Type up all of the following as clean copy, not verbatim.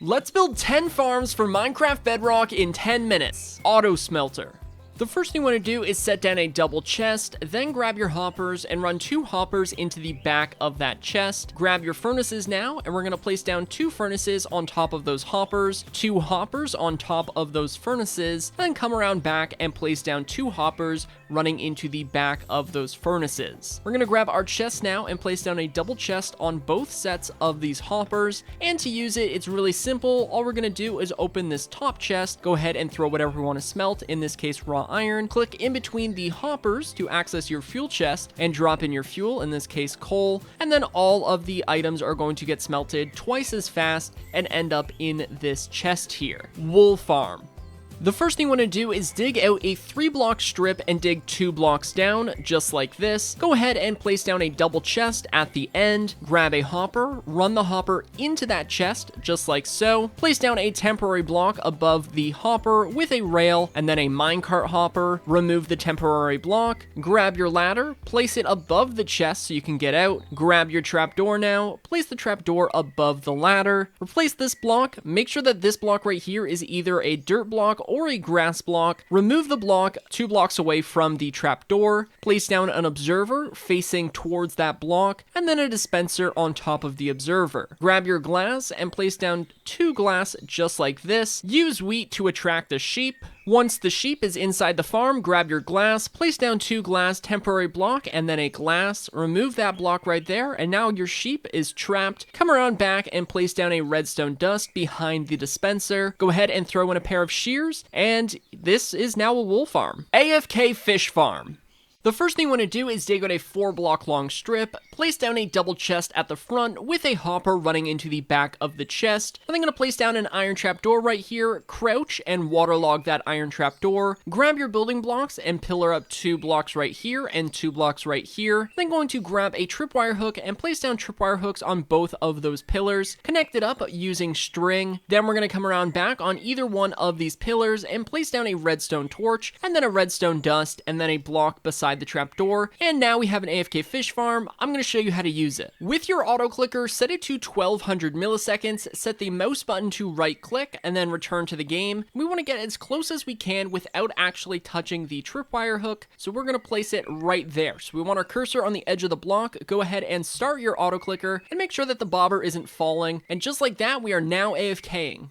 Let's build 10 farms for Minecraft Bedrock in 10 minutes. Auto Smelter. The first thing you want to do is set down a double chest, then grab your hoppers and run 2 hoppers into the back of that chest. Grab your furnaces now, and we're going to place down 2 furnaces on top of those hoppers, 2 hoppers on top of those furnaces, then come around back and place down 2 hoppers running into the back of those furnaces. We're going to grab our chest now and place down a double chest on both sets of these hoppers, and to use it, it's really simple. All we're going to do is open this top chest, go ahead and throw whatever we want to smelt, in this case raw iron, click in between the hoppers to access your fuel chest and drop in your fuel, in this case coal, and then all of the items are going to get smelted twice as fast and end up in this chest here. Wool farm. The first thing you want to do is dig out a 3-block strip and dig 2 blocks down, just like this. Go ahead and place down a double chest at the end, grab a hopper, run the hopper into that chest, just like so. Place down a temporary block above the hopper with a rail, and then a minecart hopper. Remove the temporary block, grab your ladder, place it above the chest so you can get out. Grab your trapdoor now, place the trapdoor above the ladder. Replace this block, make sure that this block right here is either a dirt block or a grass block. Remove the block 2 blocks away from the trapdoor. Place down an observer facing towards that block, and then a dispenser on top of the observer. Grab your glass and place down 2 glass just like this. Use wheat to attract the sheep. Once the sheep is inside the farm, grab your glass, place down 2 glass, temporary block, and then a glass. Remove that block right there, and now your sheep is trapped. Come around back and place down a redstone dust behind the dispenser. Go ahead and throw in a pair of shears, and this is now a wool farm. AFK Fish Farm. The first thing you want to do is dig out a 4-block long strip, place down a double chest at the front with a hopper running into the back of the chest. And I'm going to place down an iron trapdoor right here, crouch and waterlog that iron trapdoor. Grab your building blocks and pillar up 2 blocks right here and 2 blocks right here. Then going to grab a tripwire hook and place down tripwire hooks on both of those pillars. Connect it up using string. Then we're going to come around back on either one of these pillars and place down a redstone torch and then a redstone dust and then a block beside the trapdoor, and now we have an AFK fish farm. I'm going to show you how to use it. With your auto clicker, set it to 1200 milliseconds, set the mouse button to right click, and then return to the game. We want to get as close as we can without actually touching the tripwire hook, so we're going to place it right there. So we want our cursor on the edge of the block. Go ahead and start your auto clicker and make sure that the bobber isn't falling, and just like that, we are now AFKing.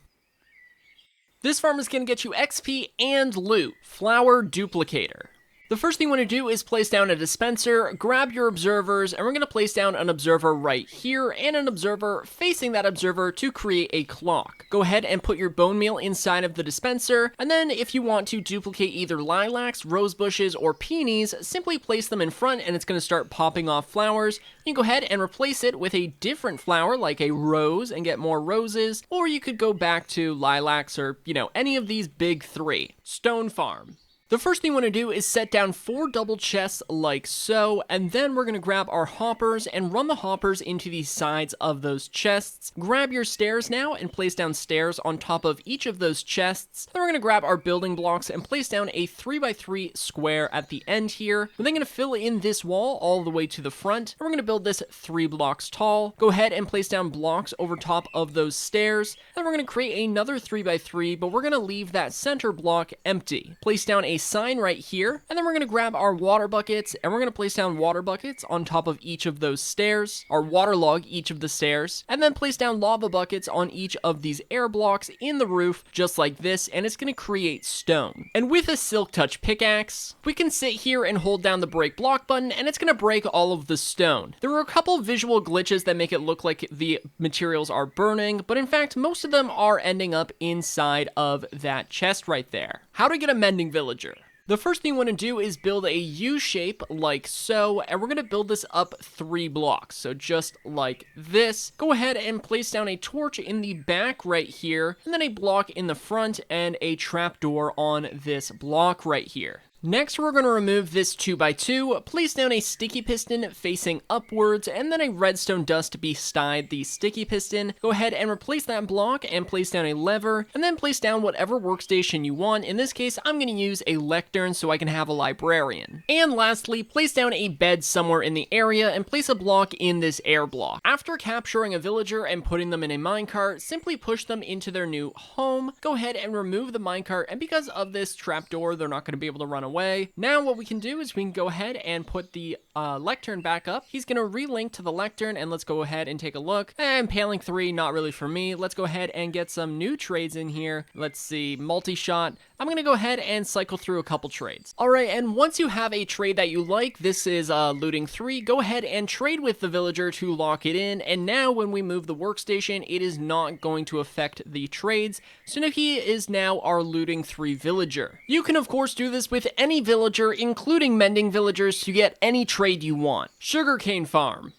This farm is going to get you XP and loot. Flower Duplicator. The first thing you want to do is place down a dispenser, grab your observers, and we're going to place down an observer right here and an observer facing that observer to create a clock. Go ahead and put your bone meal inside of the dispenser, and then if you want to duplicate either lilacs, rose bushes, or peonies, simply place them in front and it's going to start popping off flowers. You can go ahead and replace it with a different flower like a rose and get more roses, or you could go back to lilacs or, any of these big 3. Stone farm. The first thing you want to do is set down 4 double chests like so, and then we're going to grab our hoppers and run the hoppers into the sides of those chests. Grab your stairs now and place down stairs on top of each of those chests. Then we're going to grab our building blocks and place down a 3x3 square at the end here. We're then going to fill in this wall all the way to the front, and we're going to build this 3 blocks tall. Go ahead and place down blocks over top of those stairs. Then we're going to create another 3x3, but we're going to leave that center block empty. Place down a sign right here, and then we're going to grab our water buckets and we're going to place down water buckets on top of each of those stairs, or waterlog each of the stairs, and then place down lava buckets on each of these air blocks in the roof just like this, and it's going to create stone. And with a silk touch pickaxe, we can sit here and hold down the break block button and it's going to break all of the stone. There are a couple visual glitches that make it look like the materials are burning, but in fact most of them are ending up inside of that chest right there. How to get a mending villager. The first thing you want to do is build a U shape like so, and we're going to build this up 3 blocks. So just like this. Go ahead and place down a torch in the back right here, and then a block in the front and a trapdoor on this block right here. Next, we're going to remove this 2x2, place down a sticky piston facing upwards, and then a redstone dust beside the sticky piston. Go ahead and replace that block and place down a lever, and then place down whatever workstation you want. In this case, I'm going to use a lectern so I can have a librarian. And lastly, place down a bed somewhere in the area and place a block in this air block. After capturing a villager and putting them in a minecart, simply push them into their new home. Go ahead and remove the minecart, and because of this trapdoor, they're not going to be able to run away. Now what we can do is we can go ahead and put the lectern back up. He's going to relink to the lectern, and let's go ahead and take a look. Impaling 3, not really for me. Let's go ahead and get some new trades in here. Let's see, multi-shot. I'm going to go ahead and cycle through a couple trades. All right, and once you have a trade that you like, this is looting 3, go ahead and trade with the villager to lock it in, and now when we move the workstation, it is not going to affect the trades, so now he is now our looting 3 villager. You can of course do this with any villager, including mending villagers, to get any trade you want. Sugarcane Farm.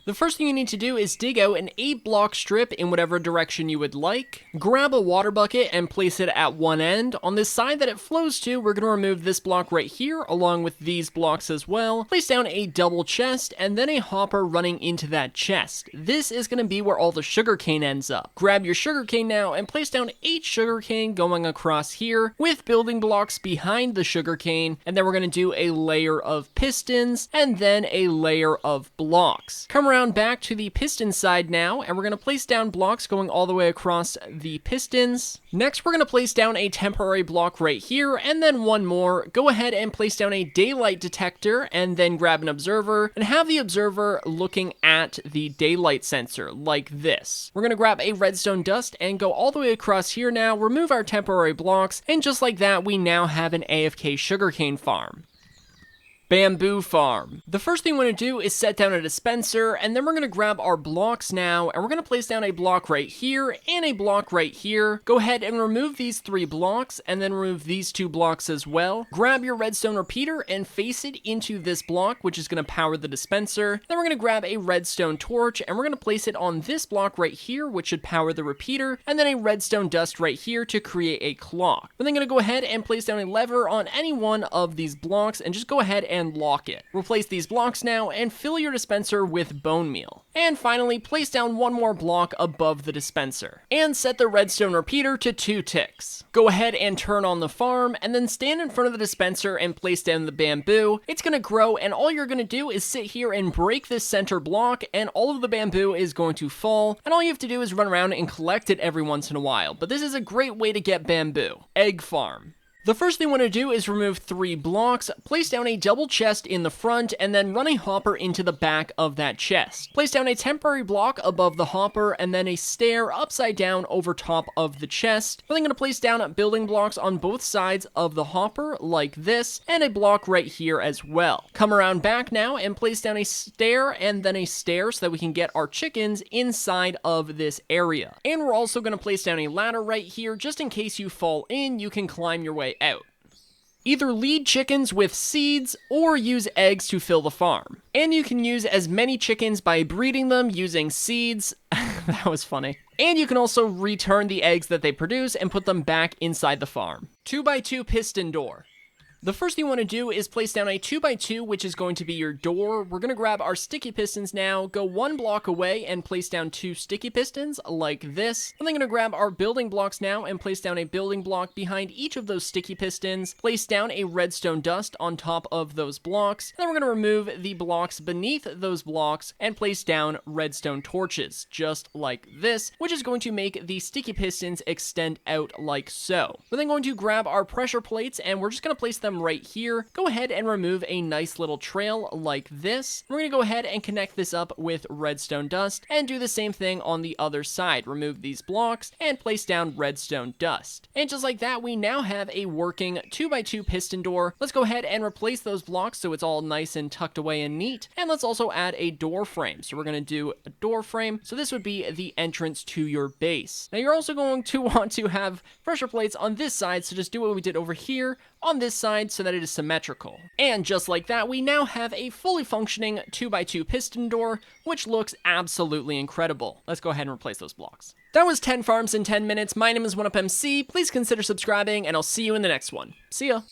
The first thing you need to do is dig out an 8-block strip in whatever direction you would like. Grab a water bucket and place it at one end. On this side that it flows to, we're going to remove this block right here, along with these blocks as well. Place down a double chest, and then a hopper running into that chest. This is going to be where all the sugarcane ends up. Grab your sugarcane now, and place down 8 sugarcane going across here, with building blocks behind the sugarcane, and then we're going to do a layer of pistons, and then a layer of blocks. Come around back to the piston side now, and we're going to place down blocks going all the way across the pistons. Next, we're going to place down a temporary block right here, and then one more. Go ahead and place down a daylight detector, and then grab an observer, and have the observer looking at the daylight sensor, like this. We're going to grab a redstone dust, and go all the way across here now, remove our temporary blocks, and just like that, we now have an AFK sugarcane farm. Bamboo farm. The first thing we want to do is set down a dispenser, and then we're going to grab our blocks now, and we're going to place down a block right here and a block right here. Go ahead and remove these 3 blocks, and then remove these 2 blocks as well. Grab your redstone repeater and face it into this block, which is going to power the dispenser. Then we're going to grab a redstone torch, and we're going to place it on this block right here, which should power the repeater, and then a redstone dust right here to create a clock. We're then going to go ahead and place down a lever on any one of these blocks, and just go ahead and lock it. Replace these blocks now and fill your dispenser with bone meal. And finally, place down one more block above the dispenser. And set the redstone repeater to 2 ticks. Go ahead and turn on the farm, and then stand in front of the dispenser and place down the bamboo. It's going to grow, and all you're going to do is sit here and break this center block, and all of the bamboo is going to fall, and all you have to do is run around and collect it every once in a while. But this is a great way to get bamboo. Egg farm. The first thing we want to do is remove 3 blocks, place down a double chest in the front, and then run a hopper into the back of that chest. Place down a temporary block above the hopper, and then a stair upside down over top of the chest. We're then going to place down building blocks on both sides of the hopper, like this, and a block right here as well. Come around back now and place down a stair and then a stair so that we can get our chickens inside of this area. And we're also going to place down a ladder right here, just in case you fall in, you can climb your way out. Either lead chickens with seeds or use eggs to fill the farm. And you can use as many chickens by breeding them using seeds. That was funny. And you can also return the eggs that they produce and put them back inside the farm. 2x2 piston door. The first thing you want to do is place down a 2x2, which is going to be your door. We're going to grab our sticky pistons now, go 1 block away and place down 2 sticky pistons like this. I'm then going to grab our building blocks now and place down a building block behind each of those sticky pistons. Place down a redstone dust on top of those blocks. And then we're going to remove the blocks beneath those blocks and place down redstone torches, just like this, which is going to make the sticky pistons extend out like so. We're then going to grab our pressure plates, and we're just going to place them right here. Go ahead and remove a nice little trail like this. We're going to go ahead and connect this up with redstone dust and do the same thing on the other side. Remove these blocks and place down redstone dust. And just like that, we now have a working 2x2 piston door. Let's go ahead and replace those blocks so it's all nice and tucked away and neat. And let's also add a door frame. So we're going to do a door frame. So this would be the entrance to your base. Now you're also going to want to have pressure plates on this side. So just do what we did over here on this side so that it is symmetrical. And just like that, we now have a fully functioning 2x2 piston door, which looks absolutely incredible. Let's go ahead and replace those blocks. That was 10 farms in 10 minutes. My name is 1UpMC. Please consider subscribing, and I'll see you in the next one. See ya.